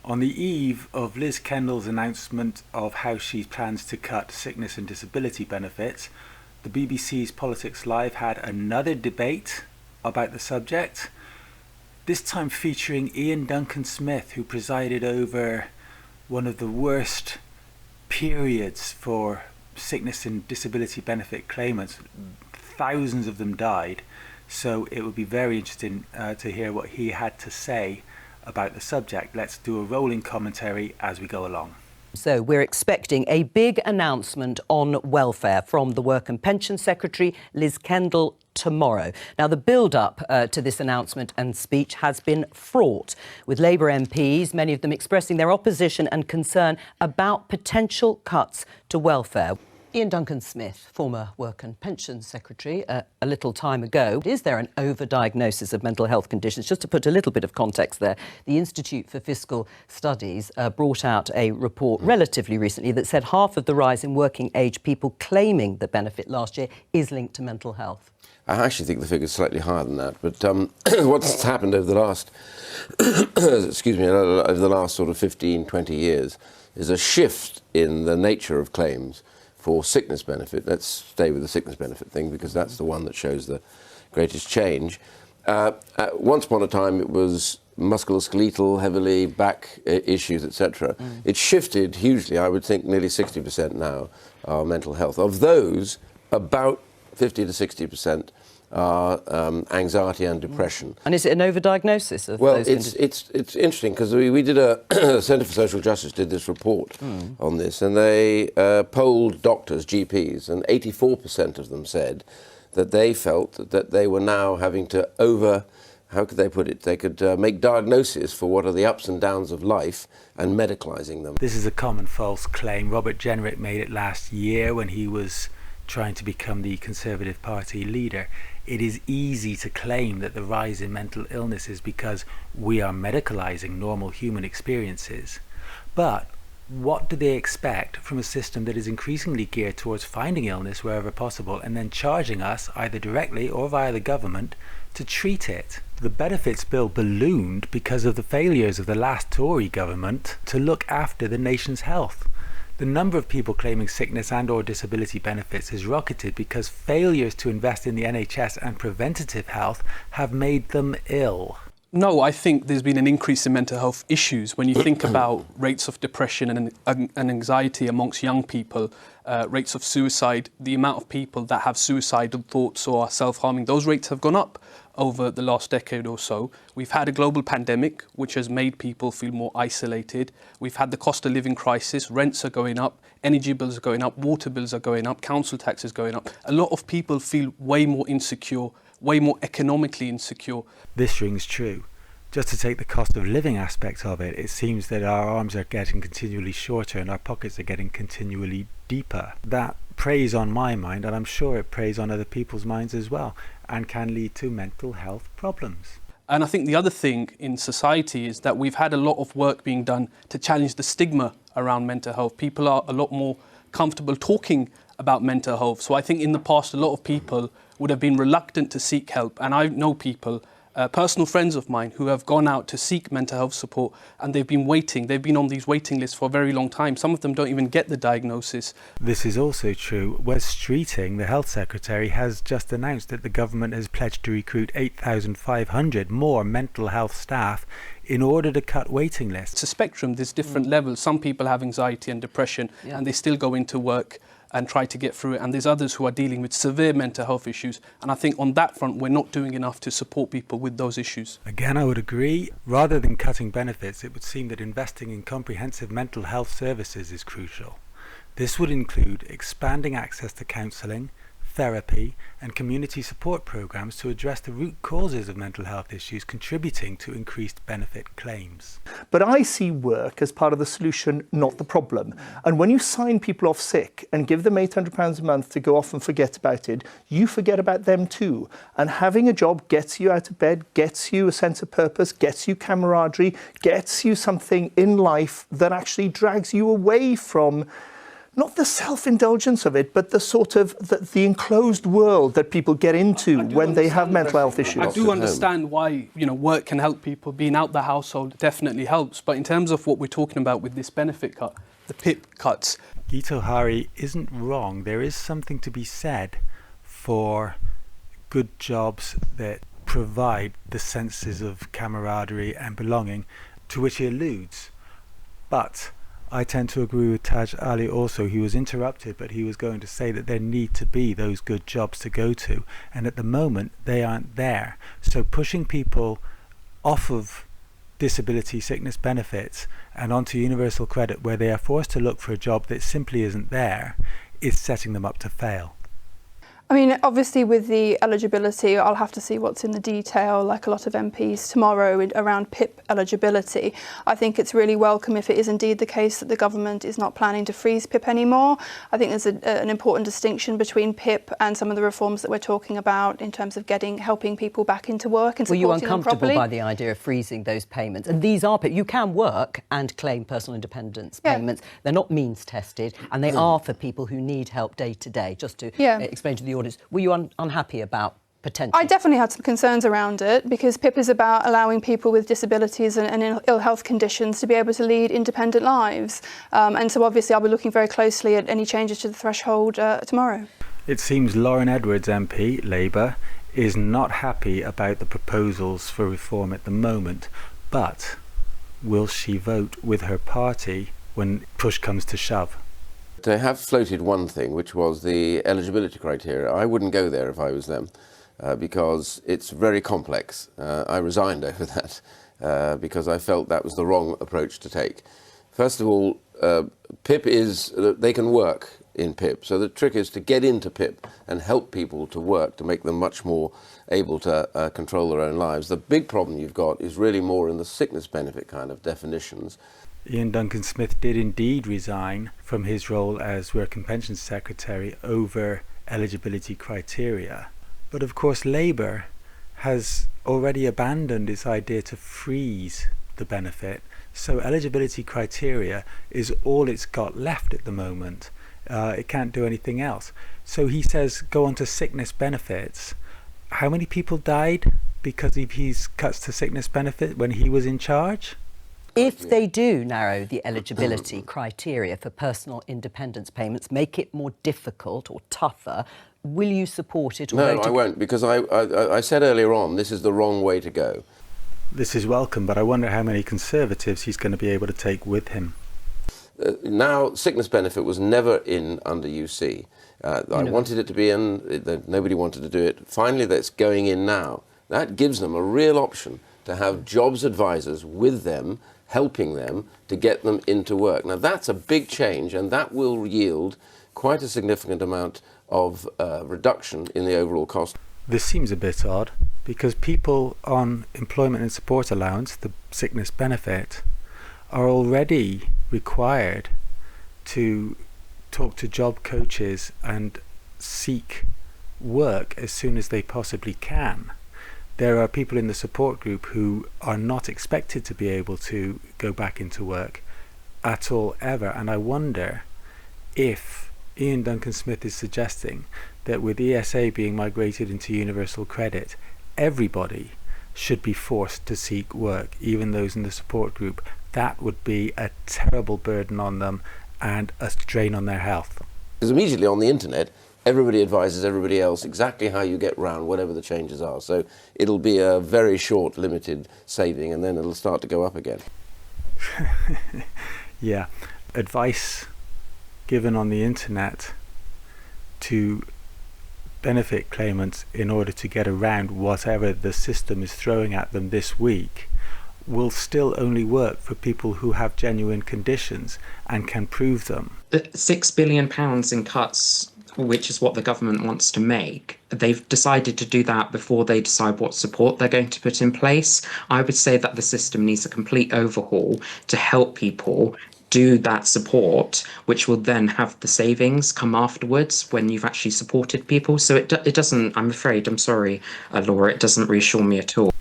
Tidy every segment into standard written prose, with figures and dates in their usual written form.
On the eve of Liz Kendall's announcement of how she plans to cut sickness and disability benefits, the BBC's Politics Live had another debate about the subject, this time featuring Ian Duncan-Smith, who presided over one of the worst periods for sickness and disability benefit claimants. Thousands of them died, so it would be very interesting to hear what he had to say about the subject. Let's do a rolling commentary as we go along. So we're expecting a big announcement on welfare from the Work and Pension Secretary, Liz Kendall, tomorrow. Now, the build-up to this announcement and speech has been fraught, with Labour MPs, many of them expressing their opposition and concern about potential cuts to welfare. Ian Duncan-Smith, former Work and Pension Secretary, a little time ago. Is there an overdiagnosis of mental health conditions? Just to put a little bit of context there, the Institute for Fiscal Studies brought out a report relatively recently that said half of the rise in working age people claiming the benefit last year is linked to mental health. I actually think the figure's slightly higher than that, but what's happened over the last, over the last sort of 15, 20 years is a shift in the nature of claims for sickness benefit. Let's stay with the sickness benefit thing because that's the one that shows the greatest change. Once upon a time it was musculoskeletal, heavily back issues, etc. It shifted hugely. I would think nearly 60% now are mental health. Of those, about 50 to 60% are anxiety and depression. And is it an overdiagnosis of well, those it's interesting because we did Centre for Social Justice did this report on this, and they polled doctors, GPs, and 84% of them said that they felt that they were now having to how could they put it? They could make diagnoses for what are the ups and downs of life and medicalising them. This is a common false claim. Robert Jenrick made it last year when he was trying to become the Conservative Party leader. It is easy to claim that the rise in mental illness is because we are medicalising normal human experiences. But what do they expect from a system that is increasingly geared towards finding illness wherever possible and then charging us, either directly or via the government, to treat it? The benefits bill ballooned because of the failures of the last Tory government to look after the nation's health. The number of people claiming sickness and or disability benefits has rocketed because failures to invest in the NHS and preventative health have made them ill. No, I think there's been an increase in mental health issues. When you think about rates of depression and anxiety amongst young people, rates of suicide, the amount of people that have suicidal thoughts or are self-harming, those rates have gone up over the last decade or so. We've had a global pandemic, which has made people feel more isolated. We've had the cost of living crisis, rents are going up, energy bills are going up, water bills are going up, council tax is going up. A lot of people feel way more insecure, way more economically insecure. This rings true. Just to take the cost of living aspect of it, it seems that our arms are getting continually shorter and our pockets are getting continually deeper. That preys on my mind, and I'm sure it preys on other people's minds as well, and can lead to mental health problems. And I think the other thing in society is that we've had a lot of work being done to challenge the stigma around mental health. People are a lot more comfortable talking about mental health. So I think in the past, a lot of people would have been reluctant to seek help. And I know people, personal friends of mine, who have gone out to seek mental health support and they've been waiting. They've been on these waiting lists for a very long time. Some of them don't even get the diagnosis. This is also true. Wes Streeting, the Health Secretary, has just announced that the government has pledged to recruit 8,500 more mental health staff in order to cut waiting lists. It's a spectrum. There's different levels. Some people have anxiety and depression and they still go into work and try to get through it. And there's others who are dealing with severe mental health issues. And I think on that front, we're not doing enough to support people with those issues. Again, I would agree. Rather than cutting benefits, it would seem that investing in comprehensive mental health services is crucial. This would include expanding access to counselling, therapy and community support programs to address the root causes of mental health issues contributing to increased benefit claims. But I see work as part of the solution, not the problem. And when you sign people off sick and give them £800 a month to go off and forget about it, you forget about them too. And having a job gets you out of bed, gets you a sense of purpose, gets you camaraderie, gets you something in life that actually drags you away from not the self-indulgence of it, but the sort of the enclosed world that people get into when they have mental health issues. I do understand why, work can help people. Being out the household definitely helps. But in terms of what we're talking about with this benefit cut, the PIP cuts, Gito Hari isn't wrong. There is something to be said for good jobs that provide the senses of camaraderie and belonging to which he alludes. But I tend to agree with Taj Ali also. He was interrupted, but he was going to say that there need to be those good jobs to go to, and at the moment they aren't there. So pushing people off of disability sickness benefits and onto universal credit, where they are forced to look for a job that simply isn't there, is setting them up to fail. I mean, obviously with the eligibility, I'll have to see what's in the detail, like a lot of MPs tomorrow, around PIP eligibility. I think it's really welcome if it is indeed the case that the government is not planning to freeze PIP anymore. I think there's an important distinction between PIP and some of the reforms that we're talking about in terms of helping people back into work and supporting them properly. Were you uncomfortable by the idea of freezing those payments? And these are PIP. You can work and claim personal independence payments. They're not means tested, and they are for people who need help day to day. Just to explain to the audience, were you unhappy about potential? I definitely had some concerns around it, because PIP is about allowing people with disabilities and ill health conditions to be able to lead independent lives. And so obviously I'll be looking very closely at any changes to the threshold tomorrow. It seems Lauren Edwards MP, Labour, is not happy about the proposals for reform at the moment, but will she vote with her party when push comes to shove? They have floated one thing, which was the eligibility criteria. I wouldn't go there if I was them, because it's very complex. I resigned over that because I felt that was the wrong approach to take. First of all, PIP is, they can work in PIP. So the trick is to get into PIP and help people to work, to make them much more able to control their own lives. The big problem you've got is really more in the sickness benefit kind of definitions. Ian Duncan Smith did indeed resign from his role as Work and Pensions Secretary over eligibility criteria. But of course Labour has already abandoned its idea to freeze the benefit, so eligibility criteria is all it's got left at the moment. It can't do anything else. So he says go on to sickness benefits. How many people died because of his cuts to sickness benefit when he was in charge? If they do narrow the eligibility criteria for personal independence payments, make it more difficult or tougher, will you support it? Or no, I won't, because I said earlier on, this is the wrong way to go. This is welcome, but I wonder how many Conservatives he's going to be able to take with him. Now, sickness benefit was never in under UC. I wanted it to be in, nobody wanted to do it. Finally, that's going in now. That gives them a real option to have jobs advisors with them, helping them to get them into work. Now that's a big change, and that will yield quite a significant amount of reduction in the overall cost. This seems a bit odd, because people on employment and support allowance, the sickness benefit, are already required to talk to job coaches and seek work as soon as they possibly can. There are people in the support group who are not expected to be able to go back into work at all ever, and I wonder if Ian Duncan Smith is suggesting that with ESA being migrated into universal credit, everybody should be forced to seek work, even those in the support group. That would be a terrible burden on them and a strain on their health. Because immediately on the internet, everybody advises everybody else exactly how you get round whatever the changes are. So it'll be a very short, limited saving, and then it'll start to go up again. Yeah. Advice given on the internet to benefit claimants in order to get around whatever the system is throwing at them this week will still only work for people who have genuine conditions and can prove them. £6 billion in cuts, which is what the government wants to make. They've decided to do that before they decide what support they're going to put in place. I would say that the system needs a complete overhaul to help people do that support, which will then have the savings come afterwards when you've actually supported people. So it doesn't, I'm afraid, I'm sorry, Laura, it doesn't reassure me at all.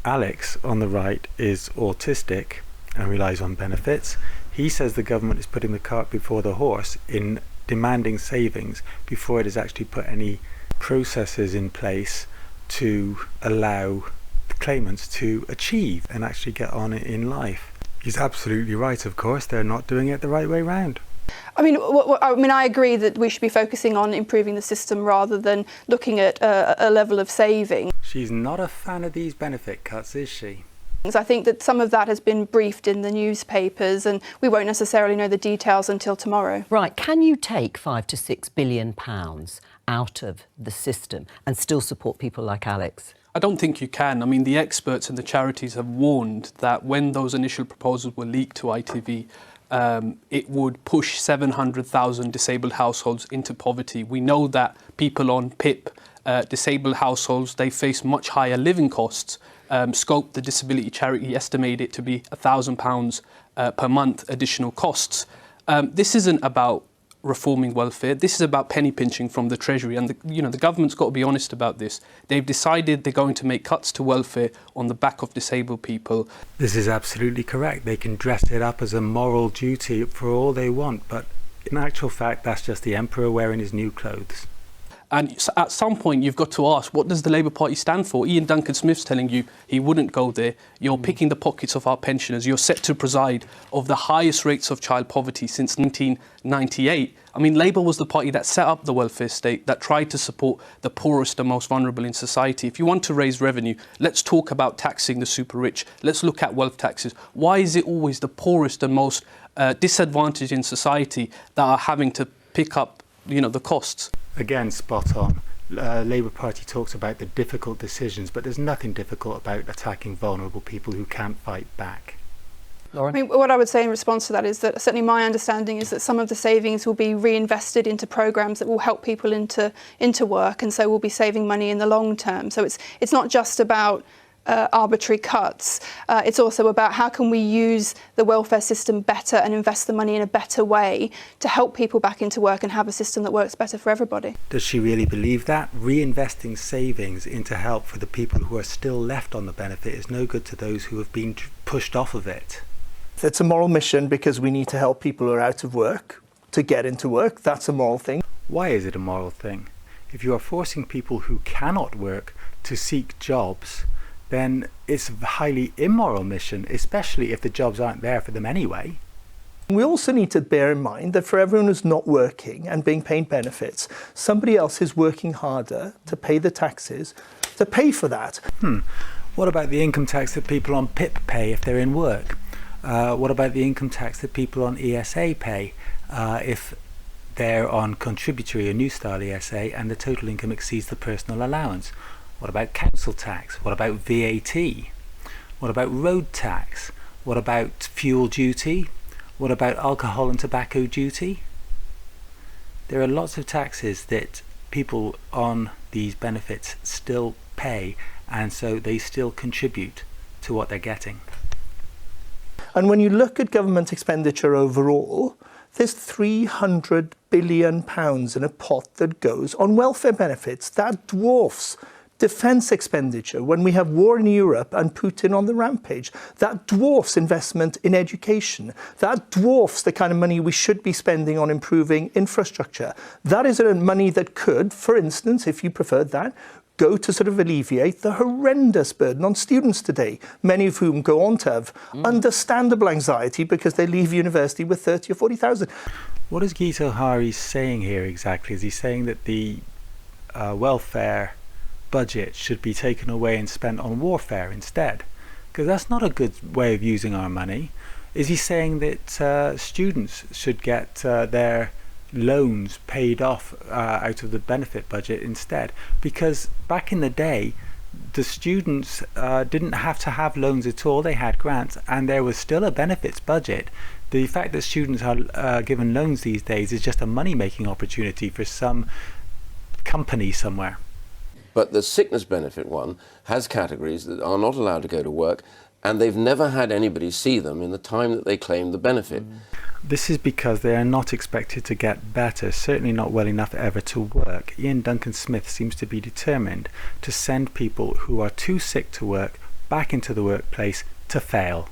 Alex on the right is autistic. and relies on benefits. He says the government is putting the cart before the horse in demanding savings before it has actually put any processes in place to allow the claimants to achieve and actually get on in life. He's absolutely right, of course. They're not doing it the right way round. I mean, I agree that we should be focusing on improving the system rather than looking at a level of saving. She's not a fan of these benefit cuts, is she? I think that some of that has been briefed in the newspapers and we won't necessarily know the details until tomorrow. Right, can you take £5 to £6 billion out of the system and still support people like Alex? I don't think you can. I mean, the experts and the charities have warned that when those initial proposals were leaked to ITV, it would push 700,000 disabled households into poverty. We know that people on PIP, disabled households, they face much higher living costs. Scope, the disability charity, estimated it to be £1,000 per month additional costs. This isn't about reforming welfare. This is about penny pinching from the Treasury, and the government's got to be honest about this. They've decided they're going to make cuts to welfare on the back of disabled people. This is absolutely correct. They can dress it up as a moral duty for all they want, but in actual fact, that's just the emperor wearing his new clothes. And at some point, you've got to ask, what does the Labour Party stand for? Ian Duncan Smith's telling you he wouldn't go there. You're picking the pockets of our pensioners. You're set to preside of the highest rates of child poverty since 1998. I mean, Labour was the party that set up the welfare state, that tried to support the poorest and most vulnerable in society. If you want to raise revenue, let's talk about taxing the super rich. Let's look at wealth taxes. Why is it always the poorest and most disadvantaged in society that are having to pick up, the costs? Again, spot on. Labour Party talks about the difficult decisions, but there's nothing difficult about attacking vulnerable people who can't fight back. Lauren? I mean, what I would say in response to that is that certainly my understanding is that some of the savings will be reinvested into programmes that will help people into work, and so we'll be saving money in the long term. So it's not just about arbitrary cuts. It's also about how can we use the welfare system better and invest the money in a better way to help people back into work and have a system that works better for everybody. Does she really believe that? Reinvesting savings into help for the people who are still left on the benefit is no good to those who have been pushed off of it. It's a moral mission because we need to help people who are out of work to get into work. That's a moral thing. Why is it a moral thing? If you are forcing people who cannot work to seek jobs, then it's a highly immoral mission, especially if the jobs aren't there for them anyway. We also need to bear in mind that for everyone who's not working and being paid benefits, somebody else is working harder to pay the taxes to pay for that. What about the income tax that people on PIP pay if they're in work? What about the income tax that people on ESA pay if they're on contributory or new style ESA and the total income exceeds the personal allowance? What about council tax? What about VAT? What about road tax? What about fuel duty? What about alcohol and tobacco duty? There are lots of taxes that people on these benefits still pay, and so they still contribute to what they're getting. And when you look at government expenditure overall, there's £300 billion in a pot that goes on welfare benefits. That dwarfs defence expenditure when we have war in Europe and Putin on the rampage. That dwarfs investment in education. That dwarfs the kind of money we should be spending on improving infrastructure. That is money that could, for instance, if you preferred that, go to sort of alleviate the horrendous burden on students today, many of whom go on to have understandable anxiety because they leave university with 30 or 40,000. What is Geeta Hari saying here exactly? Is he saying that the welfare budget should be taken away and spent on warfare instead? Because that's not a good way of using our money. Is he saying that students should get their loans paid off out of the benefit budget instead? Because back in the day, the students didn't have to have loans at all. They had grants and there was still a benefits budget. The fact that students are given loans these days is just a money-making opportunity for some company somewhere. But the sickness benefit one has categories that are not allowed to go to work, and they've never had anybody see them in the time that they claim the benefit. This is because they are not expected to get better, certainly not well enough ever to work. Ian Duncan Smith seems to be determined to send people who are too sick to work back into the workplace to fail.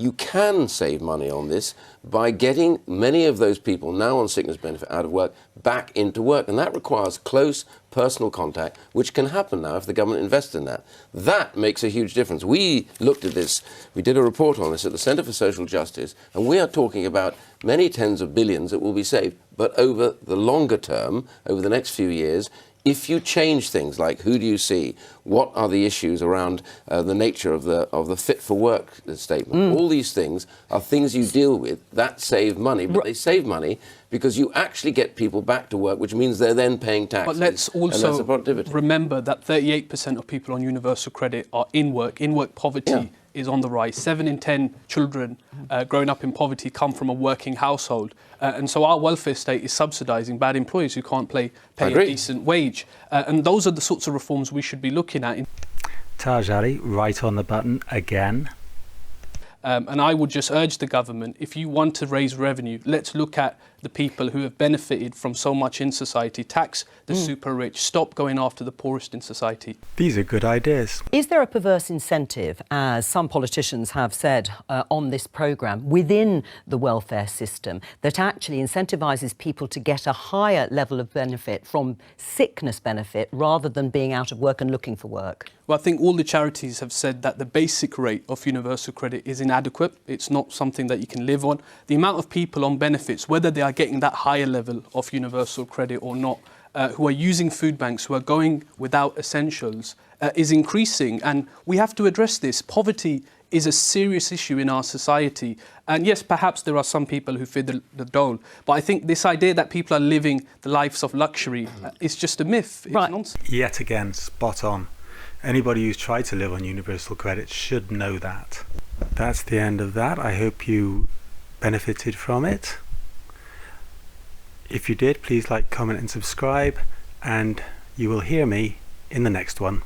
you can save money on this by getting many of those people now on sickness benefit out of work back into work. And that requires close personal contact, which can happen now if the government invests in that. That makes a huge difference. We looked at this, we did a report on this at the Centre for Social Justice, and we are talking about many tens of billions that will be saved. But over the longer term, over the next few years, if you change things like who do you see, what are the issues around the nature of the fit for work statement, all these things are things you deal with that save money, but they save money because you actually get people back to work, which means they're then paying tax. But let's also remember that 38% of people on universal credit are in work. In-work poverty is on the rise. 7 in 10 children growing up in poverty come from a working household. And so our welfare state is subsidising bad employers who can't pay a decent wage. And those are the sorts of reforms we should be looking at. Taj Ali, right on the button again. And I would just urge the government, if you want to raise revenue, let's look at the people who have benefited from so much in society. Tax the super rich. Stop going after the poorest in society. These are good ideas. Is there a perverse incentive, as some politicians have said on this programme, within the welfare system that actually incentivises people to get a higher level of benefit from sickness benefit rather than being out of work and looking for work? Well, I think all the charities have said that the basic rate of universal credit is inadequate. It's not something that you can live on. The amount of people on benefits, whether they are getting that higher level of universal credit or not, who are using food banks, who are going without essentials, is increasing. And we have to address this. Poverty is a serious issue in our society. And yes, perhaps there are some people who fit the dole. But I think this idea that people are living the lives of luxury is just a myth. It's nonsense. Yet again, spot on. Anybody who's tried to live on universal credit should know that. That's the end of that. I hope you benefited from it. If you did, please like, comment and subscribe, and you will hear me in the next one.